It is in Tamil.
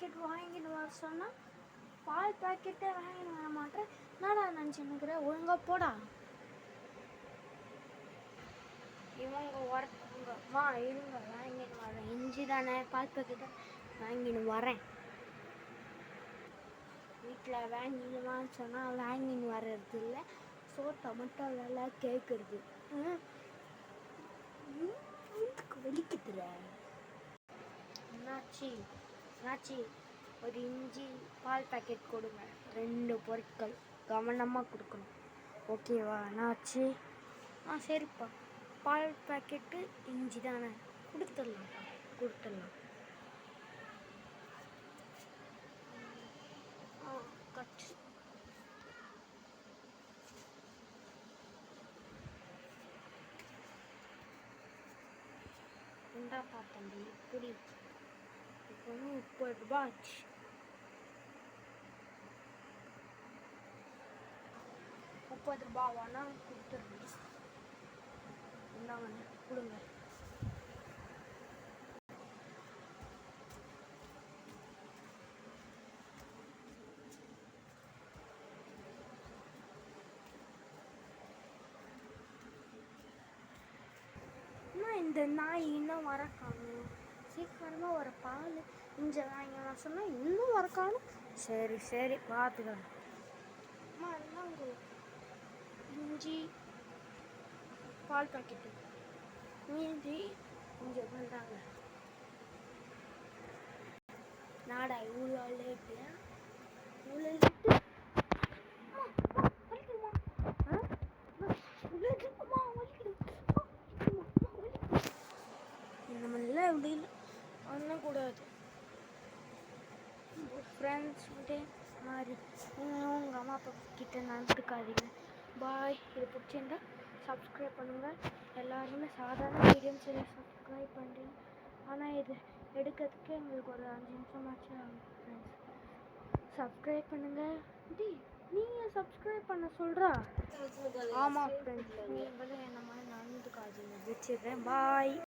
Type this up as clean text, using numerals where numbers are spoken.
பாக்கெட் வாங்கிட்டு வர சொன்னால் பால் பாக்கெட்டே வாங்கிட்டு வர மாட்டேன். என்னடா நினச்சின்னுக்கிற, ஒழுங்கா போடா. இவங்க ஒருத்தவங்க வா இருங்க வாங்கின்னு வரேன். இஞ்சி தானே பால் பாக்கெட்டை வாங்கின்னு வரேன். வீட்டில் வாங்கிடுவான்னு சொன்னால் வாங்கின்னு வர்றது இல்லை, சோட்டை மட்டும் நல்லா கேட்குறது. வலிக்குதுல. என்னாச்சு ஒரு இஞ்சி பால் பாக்கெட் கொடுங்க. 2 பொருட்கள் கவனமாக கொடுக்கணும், ஓகேவா? என்னாச்சு? சரிப்பா, பால் பாக்கெட்டு இஞ்சி தானே, கொடுத்துடலாம். கட். இந்தாப்பா தம்பி, இப்படி இப்போ 30 ரூபாய் ஆச்சு. 30 ரூபாவானா கொடுத்துருங்க. இந்தாங்க கொடுங்க. இந்த நாய் இன்னும் வர காணும். சீக்கிரமாக ஒரு பால் இஞ்சி வாங்க சொன்னால் இன்னும் வர காணும். சரி பார்த்துக்கலாம். அம்மா என்னங்க இஞ்சி பால் பாக்கெட்டு மீதி இங்கே பண்ணுறாங்க. நாடா இவ்வளோ லேட்டு, அப்படின்னு பண்ணக்கூடாது. ஃப்ரெண்ட்ஸ்கிட்டே மாதிரி உங்கள் அம்மா அப்பா கிட்டே நடந்துக்காதீங்க. பாய். இது பிடிச்சிருந்தா சப்ஸ்கிரைப் பண்ணுங்கள். எல்லாருமே சாதாரண வீடியோன்னு சொல்லி சப்ஸ்கிரைப் பண்ணுறீங்க, ஆனால் இது எடுக்கிறதுக்கு எங்களுக்கு ஒரு 5 நிமிஷமாச்சு ஆகும். ஃப்ரெண்ட்ஸ் சப்ஸ்கிரைப் பண்ணுங்கள். நீங்கள் சப்ஸ்கிரைப் பண்ண சொல்கிறா? ஆமாம் ஃப்ரெண்ட்ஸ், நீங்களும் என்ன மாதிரி நடந்துக்காதீங்க. வச்சிடுறேன். பாய்.